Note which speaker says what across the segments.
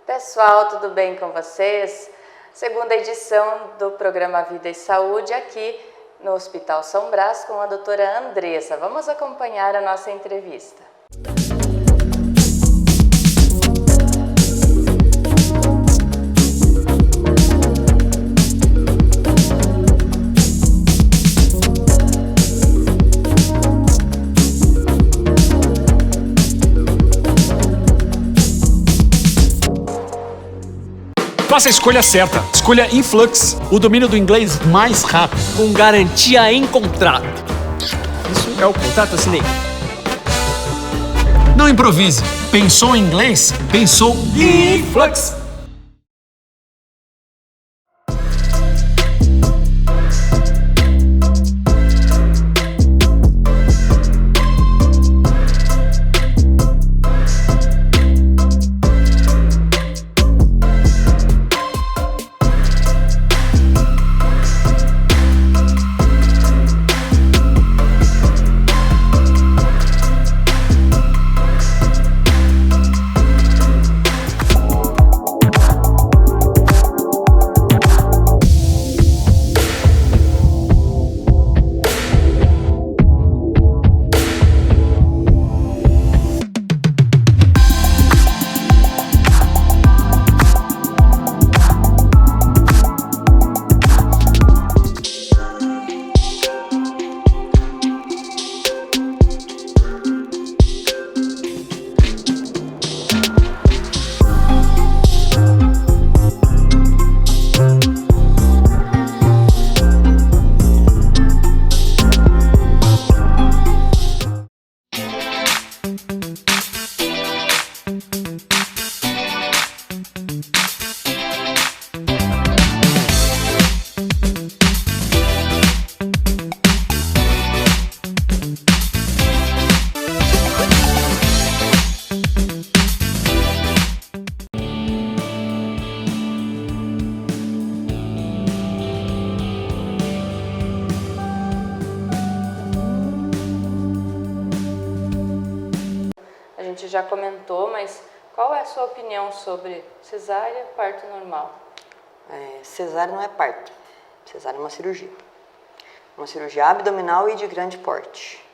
Speaker 1: Pessoal, tudo bem com vocês? Segunda edição do programa Vida e Saúde aqui no Hospital São Brás com a doutora Andressa. Vamos acompanhar a nossa entrevista.
Speaker 2: Faça a escolha certa. Escolha Influx, o domínio do inglês mais rápido.
Speaker 3: Com garantia em contrato. Isso é o contrato, assinei.
Speaker 2: Não improvise. Pensou em inglês? Pensou Influx.
Speaker 1: A gente já comentou, mas qual é a sua opinião sobre cesárea, parto normal?
Speaker 4: Cesárea não é parto, cesárea é uma cirurgia. Uma cirurgia abdominal e de grande porte.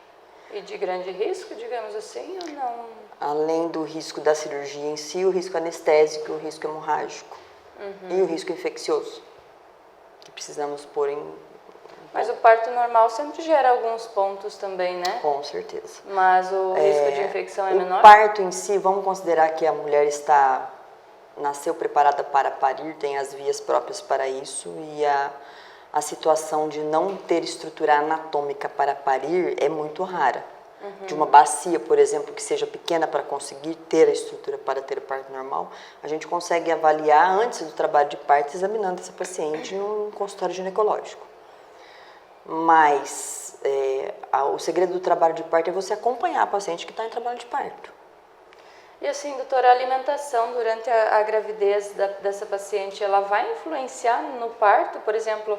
Speaker 1: E de grande risco, digamos assim, ou não?
Speaker 4: Além do risco da cirurgia em si, o risco anestésico, o risco hemorrágico e o risco infeccioso, que precisamos pôr em...
Speaker 1: Mas o parto normal sempre gera alguns pontos também, né?
Speaker 4: Com certeza.
Speaker 1: Mas o risco de infecção é menor?
Speaker 4: O parto em si, vamos considerar que a mulher nasceu preparada para parir, tem as vias próprias para isso, e a situação de não ter estrutura anatômica para parir é muito rara. De uma bacia, por exemplo, que seja pequena para conseguir ter a estrutura para ter o parto normal, a gente consegue avaliar antes do trabalho de parto, examinando essa paciente num consultório ginecológico. Mas o segredo do trabalho de parto é você acompanhar a paciente que está em trabalho de parto.
Speaker 1: E assim, doutora, a alimentação durante a gravidez dessa paciente, ela vai influenciar no parto? Por exemplo,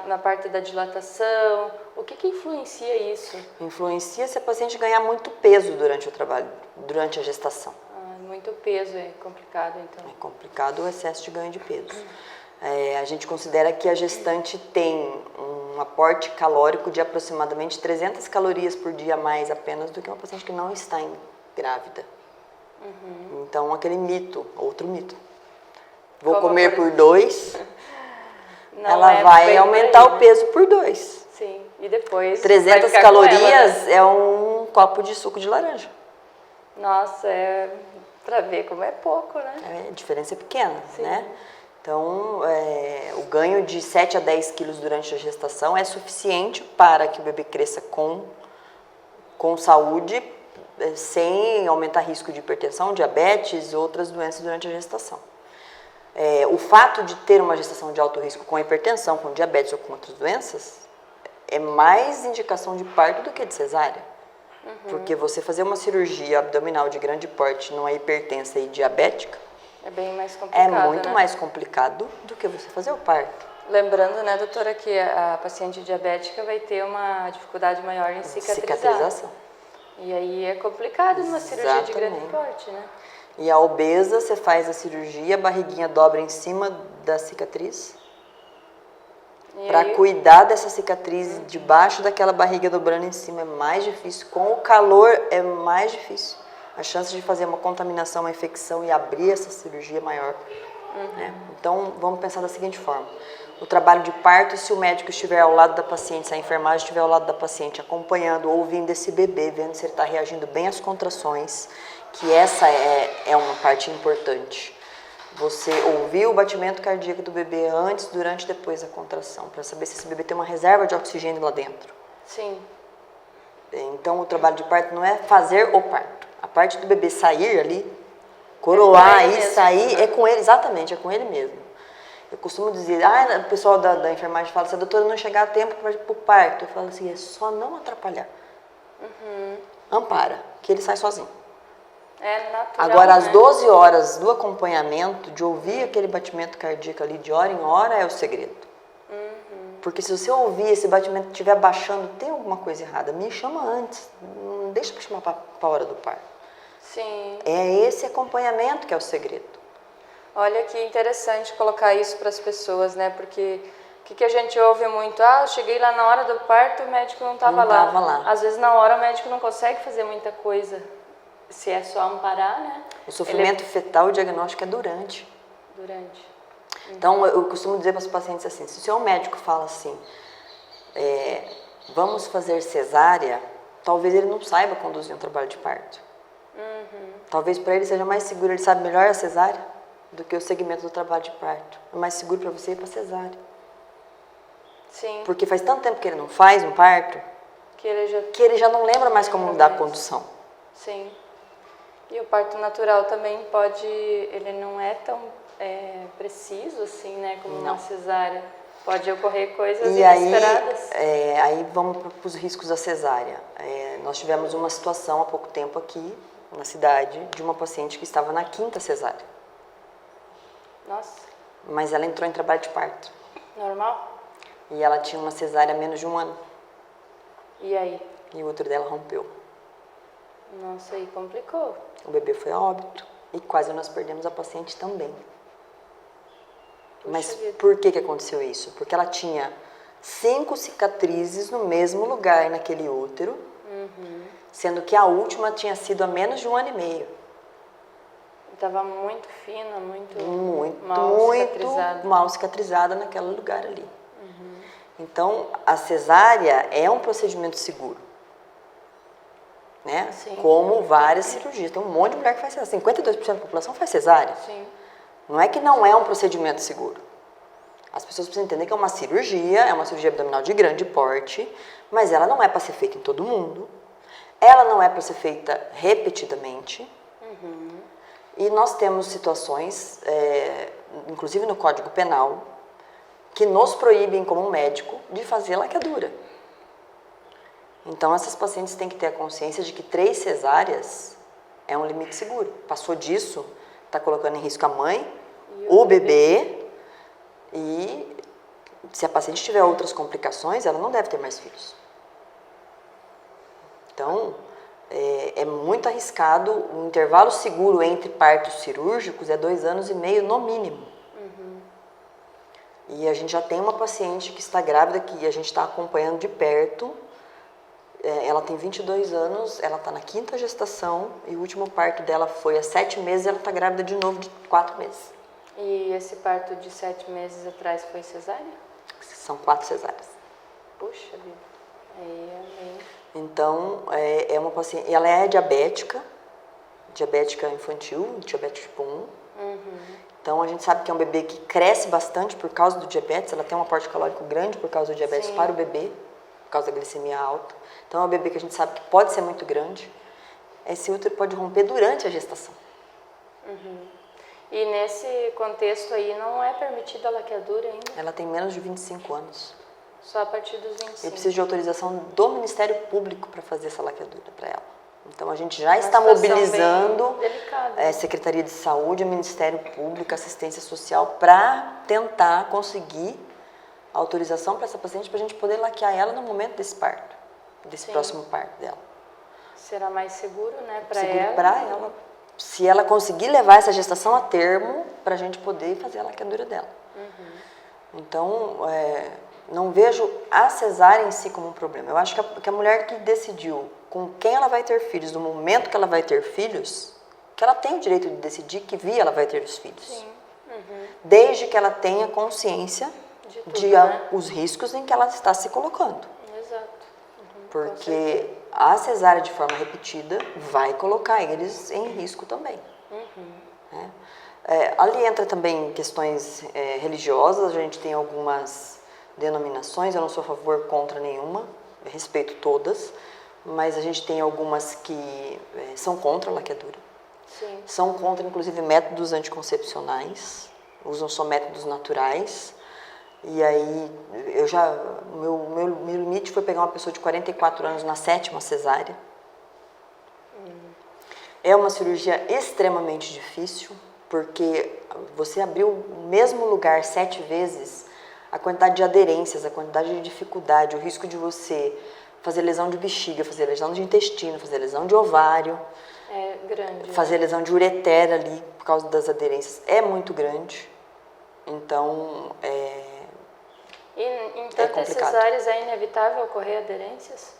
Speaker 1: na parte da dilatação? O que influencia isso?
Speaker 4: Influencia se a paciente ganhar muito peso durante o trabalho, durante a gestação.
Speaker 1: Muito peso é complicado, então.
Speaker 4: É complicado o excesso de ganho de peso. A gente considera que a gestante tem um aporte calórico de aproximadamente 300 calorias por dia a mais apenas do que uma paciente que não está grávida. Então, aquele mito, outro mito. Vou comer por 2, ela vai aumentar o peso por 2.
Speaker 1: Sim, e depois
Speaker 4: 300 calorias é um copo de suco de laranja.
Speaker 1: Nossa, para ver como é pouco, né?
Speaker 4: A diferença é pequena, né? Então, o ganho de 7 a 10 quilos durante a gestação é suficiente para que o bebê cresça com saúde, sem aumentar risco de hipertensão, diabetes e outras doenças durante a gestação. O fato de ter uma gestação de alto risco com hipertensão, com diabetes ou com outras doenças, é mais indicação de parto do que de cesárea. Porque você fazer uma cirurgia abdominal de grande porte numa hipertensa e diabética,
Speaker 1: é bem mais complicado,
Speaker 4: é muito
Speaker 1: né?
Speaker 4: mais complicado do que você fazer o parto.
Speaker 1: Lembrando, né, doutora, que a paciente diabética vai ter uma dificuldade maior em cicatrizar.
Speaker 4: Cicatrização.
Speaker 1: E aí é complicado numa cirurgia de grande porte, né?
Speaker 4: E a obesa, você faz a cirurgia, a barriguinha dobra em cima da cicatriz. Para cuidar dessa cicatriz debaixo daquela barriga dobrando em cima é mais difícil. Com o calor é mais difícil. A chance de fazer uma contaminação, uma infecção e abrir essa cirurgia é maior. Né? Então, vamos pensar da seguinte forma. O trabalho de parto, se o médico estiver ao lado da paciente, se a enfermagem estiver ao lado da paciente, acompanhando, ouvindo esse bebê, vendo se ele está reagindo bem às contrações, que essa é uma parte importante. Você ouvir o batimento cardíaco do bebê antes, durante e depois da contração, para saber se esse bebê tem uma reserva de oxigênio lá dentro.
Speaker 1: Sim.
Speaker 4: Então, o trabalho de parto não é fazer o parto. A parte do bebê sair ali, coroar e sair, é com ele, exatamente, é com ele mesmo. Eu costumo dizer, o pessoal da enfermagem fala, se a doutora não chegar a tempo para o parto, eu falo assim, é só não atrapalhar. Ampara, que ele sai sozinho.
Speaker 1: É natural,
Speaker 4: Agora, às
Speaker 1: né?
Speaker 4: 12 horas do acompanhamento, de ouvir aquele batimento cardíaco ali de hora em hora, é o segredo. Porque se você ouvir esse batimento estiver baixando, tem alguma coisa errada, me chama antes, não deixa para chamar para a hora do parto.
Speaker 1: Sim.
Speaker 4: É esse acompanhamento que é o segredo.
Speaker 1: Olha que interessante colocar isso para as pessoas, né? Porque o que a gente ouve muito? Eu cheguei lá na hora do parto, o médico não estava lá.
Speaker 4: Tava lá.
Speaker 1: Às vezes na hora o médico não consegue fazer muita coisa. Se é só amparar, né?
Speaker 4: O sofrimento fetal, o diagnóstico é durante.
Speaker 1: Durante.
Speaker 4: Então, eu costumo dizer para os pacientes assim, se o seu médico fala assim, vamos fazer cesárea, talvez ele não saiba conduzir um trabalho de parto. Talvez para ele seja mais seguro, ele sabe melhor a cesárea do que o segmento do trabalho de parto. É mais seguro para você ir para cesárea.
Speaker 1: Sim.
Speaker 4: Porque faz tanto tempo que ele não faz um parto,
Speaker 1: Que ele
Speaker 4: que ele já não lembra mais como dar a condução.
Speaker 1: Sim. E o parto natural também pode, ele não é tão preciso assim, né, como uma cesárea. Pode ocorrer coisas inesperadas.
Speaker 4: Aí vamos para os riscos da cesárea. Nós tivemos uma situação há pouco tempo aqui na cidade de uma paciente que estava na 5ª cesárea.
Speaker 1: Nossa.
Speaker 4: Mas ela entrou em trabalho de parto.
Speaker 1: Normal?
Speaker 4: E ela tinha uma cesárea há menos de 1 ano.
Speaker 1: E aí?
Speaker 4: E o útero dela rompeu.
Speaker 1: Nossa, aí complicou.
Speaker 4: O bebê foi a óbito. E quase nós perdemos a paciente também. Mas por que aconteceu isso? Porque ela tinha 5 cicatrizes no mesmo lugar naquele útero, sendo que a última tinha sido há menos de 1 ano e meio.
Speaker 1: Estava muito fina, muito
Speaker 4: mal cicatrizada naquele lugar ali. Então, a cesárea é um procedimento seguro. Né?
Speaker 1: Sim.
Speaker 4: Como várias cirurgias. Tem um monte de mulher que faz cesárea. 52% da população faz cesárea.
Speaker 1: Sim.
Speaker 4: Não é que não é um procedimento seguro. As pessoas precisam entender que é uma cirurgia abdominal de grande porte, mas ela não é para ser feita em todo mundo. Ela não é para ser feita repetidamente. E nós temos situações, inclusive no Código Penal, que nos proíbem como médico de fazer laqueadura. Então, essas pacientes têm que ter a consciência de que 3 cesáreas é um limite seguro. Passou disso, está colocando em risco a mãe, o bebê, e se a paciente tiver outras complicações, ela não deve ter mais filhos. Então, é muito arriscado. O intervalo seguro entre partos cirúrgicos é 2 anos e meio no mínimo. E a gente já tem uma paciente que está grávida, que a gente está acompanhando de perto. Ela tem 22 anos, ela está na 5ª gestação e o último parto dela foi há 7 meses e ela está grávida de novo de 4 meses.
Speaker 1: E esse parto de 7 meses atrás foi cesárea?
Speaker 4: São 4 cesáreas.
Speaker 1: Puxa vida. Aí é bem...
Speaker 4: Então, é uma paciente, ela é diabética infantil, diabetes tipo 1. Então, a gente sabe que é um bebê que cresce bastante por causa do diabetes, ela tem um aporte calórico grande por causa do diabetes para o bebê, por causa da glicemia alta. Então, é um bebê que a gente sabe que pode ser muito grande. Esse útero pode romper durante a gestação.
Speaker 1: E nesse contexto aí não é permitida a laqueadura ainda?
Speaker 4: Ela tem menos de 25 anos.
Speaker 1: Só a partir dos 25.
Speaker 4: Eu preciso de autorização do Ministério Público para fazer essa laqueadura para ela. Então, a gente já está mobilizando a Secretaria de Saúde, o Ministério Público, Assistência Social, para tentar conseguir a autorização para essa paciente, para a gente poder laquear ela no momento desse parto, desse próximo parto dela.
Speaker 1: Será mais seguro, né, para
Speaker 4: Seguro
Speaker 1: ela?
Speaker 4: para ela, se ela conseguir levar essa gestação a termo, para a gente poder fazer a laqueadura dela. Então, não vejo a cesárea em si como um problema. Eu acho que a mulher que decidiu com quem ela vai ter filhos, no momento que ela vai ter filhos, que ela tem o direito de decidir que via ela vai ter os filhos.
Speaker 1: Sim.
Speaker 4: Desde que ela tenha consciência de
Speaker 1: né?
Speaker 4: os riscos em que ela está se colocando.
Speaker 1: Exato.
Speaker 4: Porque a cesárea de forma repetida vai colocar eles em risco também. Né? Ali entra também questões religiosas, a gente tem algumas denominações, eu não sou a favor contra nenhuma, eu respeito todas, mas a gente tem algumas que são contra a laqueadura.
Speaker 1: Sim.
Speaker 4: São contra, inclusive, métodos anticoncepcionais, usam só métodos naturais. E aí, meu limite foi pegar uma pessoa de 44 anos na 7ª cesárea. É uma cirurgia extremamente difícil, porque você abriu o mesmo lugar 7 vezes, a quantidade de aderências, a quantidade de dificuldade, o risco de você fazer lesão de bexiga, fazer lesão de intestino, fazer lesão de ovário,
Speaker 1: É grande.
Speaker 4: fazer lesão de ureter ali por causa das aderências é muito grande. Então,
Speaker 1: E em tantas
Speaker 4: complicado.
Speaker 1: cesáreas é inevitável ocorrer aderências?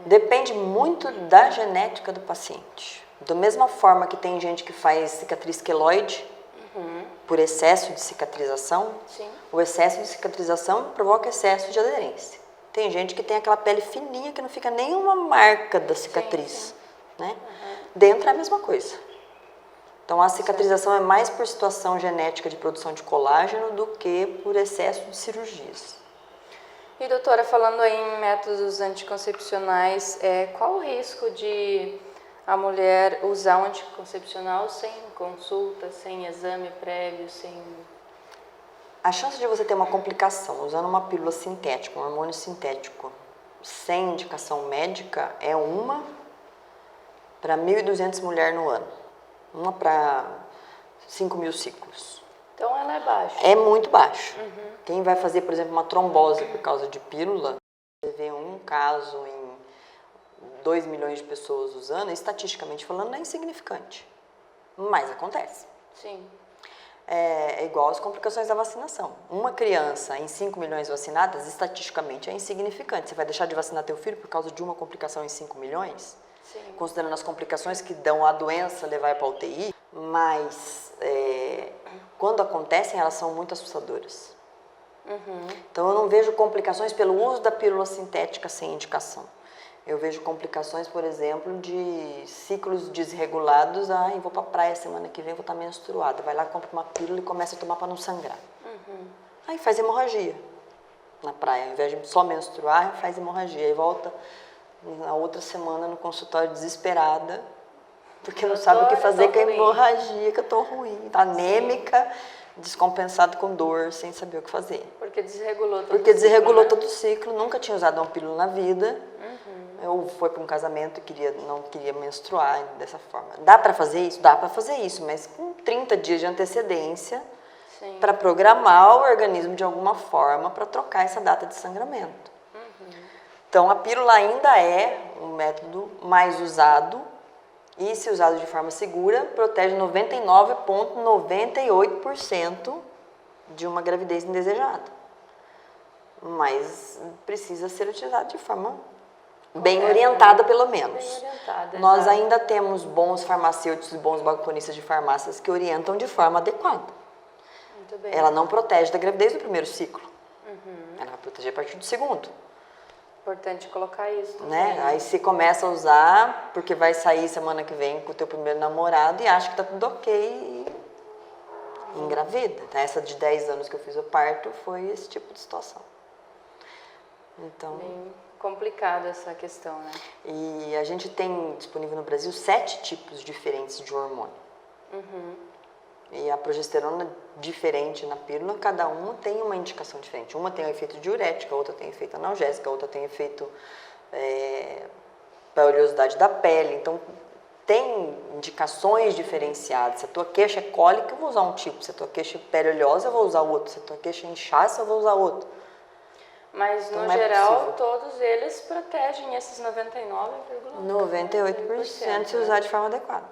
Speaker 4: depende muito da genética do paciente. Da mesma forma que tem gente que faz cicatriz queloide por excesso de cicatrização,
Speaker 1: Sim.
Speaker 4: o excesso de cicatrização provoca excesso de aderência. Tem gente que tem aquela pele fininha que não fica nenhuma marca da cicatriz. Né? Dentro é a mesma coisa. Então a cicatrização é mais por situação genética de produção de colágeno do que por excesso de cirurgias.
Speaker 1: E doutora, falando aí em métodos anticoncepcionais, qual o risco de a mulher usar um anticoncepcional sem consulta, sem exame prévio, sem...
Speaker 4: A chance de você ter uma complicação usando uma pílula sintética, um hormônio sintético, sem indicação médica é 1 para 1.200 mulheres no ano. 1 para 5.000 ciclos.
Speaker 1: Então ela é baixa.
Speaker 4: É muito baixo. Quem vai fazer, por exemplo, uma trombose por causa de pílula, você vê um caso em 2 milhões de pessoas usando, estatisticamente falando, não é insignificante. Mas acontece.
Speaker 1: Sim.
Speaker 4: É igual às complicações da vacinação. Uma criança em 5 milhões vacinadas, estatisticamente, é insignificante. Você vai deixar de vacinar teu filho por causa de uma complicação em 5 milhões?
Speaker 1: Sim.
Speaker 4: Considerando as complicações que dão a doença levar para a UTI, mas quando acontecem, elas são muito assustadoras. Então, eu não vejo complicações pelo uso da pílula sintética sem indicação. Eu vejo complicações, por exemplo, de ciclos desregulados. Eu vou para a praia semana que vem, vou estar menstruada. Vai lá, compra uma pílula e começa a tomar para não sangrar. Aí faz hemorragia na praia. Ao invés de só menstruar, faz hemorragia. Aí volta na outra semana no consultório desesperada, porque não sabe o que fazer com a hemorragia, que eu tô ruim. Tá anêmica, descompensado com dor, sem saber o que fazer.
Speaker 1: Porque desregulou todo
Speaker 4: Porque
Speaker 1: o
Speaker 4: desregulou
Speaker 1: ciclo, né?
Speaker 4: todo o ciclo, nunca tinha usado uma pílula na vida. Eu fui para um casamento e não queria menstruar dessa forma. Dá para fazer isso? Dá para fazer isso, mas com 30 dias de antecedência para programar o organismo de alguma forma para trocar essa data de sangramento. Então, a pílula ainda é um método mais usado e, se usado de forma segura, protege 99,98% de uma gravidez indesejada. Mas precisa ser utilizado de forma bem orientada, pelo menos.
Speaker 1: Bem orientada,
Speaker 4: Nós
Speaker 1: exato.
Speaker 4: ainda temos bons farmacêuticos e bons balconistas de farmácias que orientam de forma adequada.
Speaker 1: Muito bem.
Speaker 4: Ela não protege da gravidez do primeiro ciclo. Ela vai proteger a partir do segundo.
Speaker 1: Importante colocar isso também.
Speaker 4: Né? Aí você começa a usar, porque vai sair semana que vem com o teu primeiro namorado e acha que tá tudo ok e engravida. Essa de 10 anos que eu fiz o parto foi esse tipo de situação. Então,
Speaker 1: Bem complicada essa questão, né?
Speaker 4: e a gente tem disponível no Brasil 7 tipos diferentes de hormônio. E a progesterona diferente na pílula, cada uma tem uma indicação diferente. Uma tem efeito diurético, a outra tem efeito analgésico, a outra tem efeito para a oleosidade da pele. Então, tem indicações diferenciadas. Se a tua queixa é cólica, eu vou usar um tipo. Se a tua queixa é pele oleosa, eu vou usar outro. Se a tua queixa é inchaço, eu vou usar outro.
Speaker 1: Mas,
Speaker 4: Então,
Speaker 1: no
Speaker 4: não é
Speaker 1: geral,
Speaker 4: possível.
Speaker 1: todos eles protegem esses 99,98%.
Speaker 4: 98% se usar de forma adequada.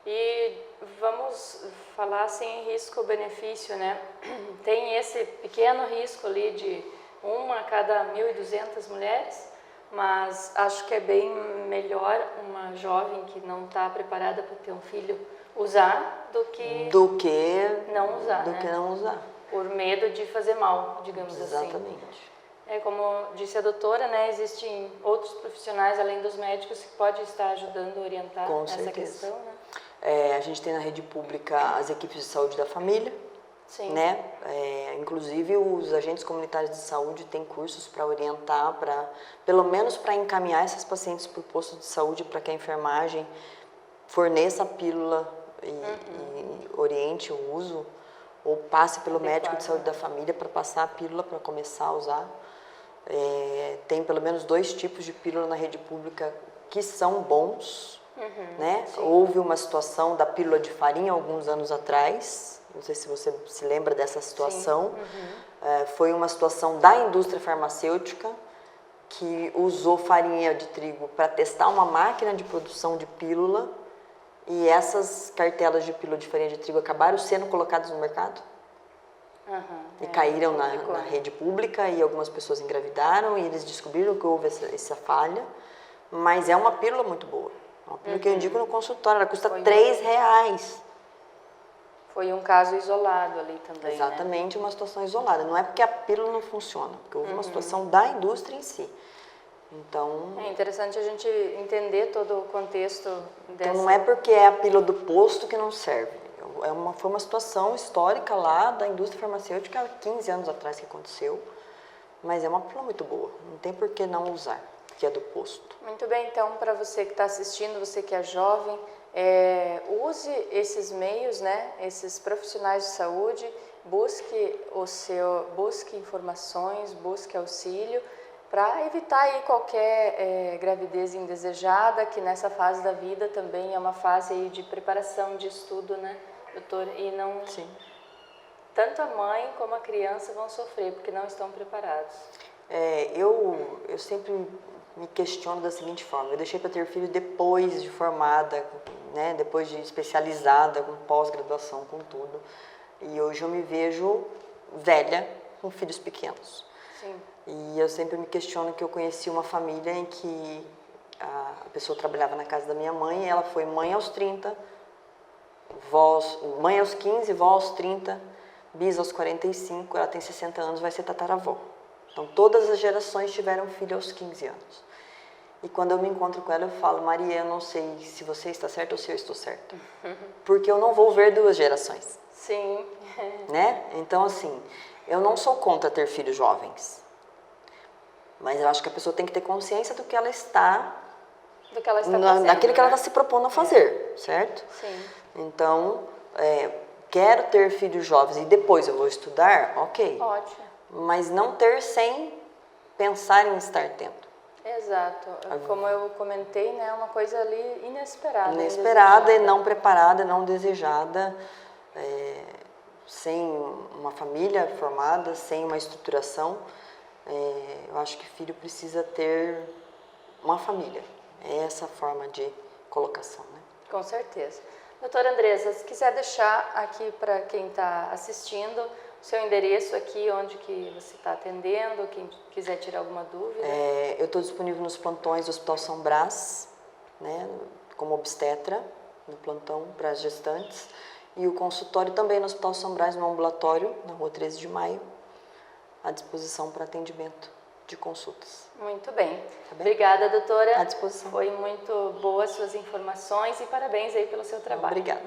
Speaker 1: E vamos falar sem risco-benefício, né? Tem esse pequeno risco ali de 1 a cada 1.200 mulheres, mas acho que é bem melhor uma jovem que não está preparada para ter um filho usar do que não usar,
Speaker 4: do que não usar.
Speaker 1: Por medo de fazer mal, digamos assim.
Speaker 4: Exatamente.
Speaker 1: Como disse a doutora, né, existem outros profissionais além dos médicos que podem estar ajudando a orientar
Speaker 4: Com
Speaker 1: nessa
Speaker 4: certeza.
Speaker 1: questão, né?
Speaker 4: A gente tem na rede pública as equipes de saúde da família,
Speaker 1: Sim.
Speaker 4: né? Inclusive os agentes comunitários de saúde têm cursos para orientar, pelo menos para encaminhar essas pacientes para o posto de saúde, para que a enfermagem forneça a pílula e oriente o uso, ou passe pelo médico de saúde da família para passar a pílula para começar a usar. Tem pelo menos 2 tipos de pílula na rede pública que são bons, né? Houve uma situação da pílula de farinha alguns anos atrás, não sei se você se lembra dessa situação. Foi uma situação da indústria farmacêutica que usou farinha de trigo para testar uma máquina de produção de pílula, e essas cartelas de pílula de farinha de trigo acabaram sendo colocadas no mercado. E caíram na rede pública, e algumas pessoas engravidaram, e eles descobriram que houve essa falha, mas é uma pílula muito boa. Uma pílula que eu indico no consultório, ela custa R$3.
Speaker 1: Foi um caso isolado ali também,
Speaker 4: Exatamente, uma situação isolada. Não é porque a pílula não funciona, porque houve uma situação da indústria em si. Então,
Speaker 1: É interessante a gente entender todo o contexto dessa...
Speaker 4: então não é porque é a pílula do posto que não serve. Foi uma situação histórica lá da indústria farmacêutica há 15 anos atrás que aconteceu, mas é uma pílula muito boa, não tem por que não usar, que é do posto.
Speaker 1: Muito bem, então, para você que está assistindo, você que é jovem, use esses meios, né, esses profissionais de saúde, busque informações, busque auxílio, para evitar aí qualquer gravidez indesejada, que nessa fase da vida também é uma fase aí de preparação, de estudo, né, doutor? E não...
Speaker 4: Sim.
Speaker 1: Tanto a mãe como a criança vão sofrer, porque não estão preparados.
Speaker 4: Eu sempre me questiono da seguinte forma: eu deixei para ter filho depois de formada, né, depois de especializada, com pós-graduação, com tudo. E hoje eu me vejo velha, com filhos pequenos.
Speaker 1: Sim.
Speaker 4: E eu sempre me questiono que eu conheci uma família em que a pessoa trabalhava na casa da minha mãe, e ela foi mãe aos 30, mãe aos 15, vó aos 30, bis aos 45, ela tem 60 anos, vai ser tataravó. Então todas as gerações tiveram filho aos 15 anos. E quando eu me encontro com ela, eu falo: Maria, eu não sei se você está certa ou se eu estou certa. Porque eu não vou ver 2 gerações.
Speaker 1: Sim.
Speaker 4: Né? Então, assim, eu não sou contra ter filhos jovens. Mas eu acho que a pessoa tem que ter consciência do que ela está...
Speaker 1: Do que ela está fazendo,
Speaker 4: daquilo que ela
Speaker 1: né?
Speaker 4: está se propondo a fazer, certo?
Speaker 1: Sim.
Speaker 4: Então, quero ter filhos jovens e depois eu vou estudar, ok.
Speaker 1: Ótimo.
Speaker 4: Mas não ter sem pensar em estar tendo.
Speaker 1: Exato. Como eu comentei, né, é uma coisa ali inesperada.
Speaker 4: Inesperada e não preparada, não desejada, sem uma família formada, sem uma estruturação. Eu acho que filho precisa ter uma família. É essa forma de colocação, né?
Speaker 1: Com certeza. Doutora Andresa, se quiser deixar aqui para quem está assistindo o seu endereço aqui, onde que você está atendendo, quem quiser tirar alguma dúvida.
Speaker 4: Eu estou disponível nos plantões do Hospital São Brás, né, como obstetra, no plantão para as gestantes, e o consultório também no Hospital São Brás, no ambulatório, na Rua 13 de Maio, à disposição para atendimento de consultas.
Speaker 1: Muito bem.
Speaker 4: Tá bem?
Speaker 1: Obrigada, doutora.
Speaker 4: À disposição.
Speaker 1: Foi muito boas suas informações e parabéns aí pelo seu trabalho.
Speaker 4: Obrigada.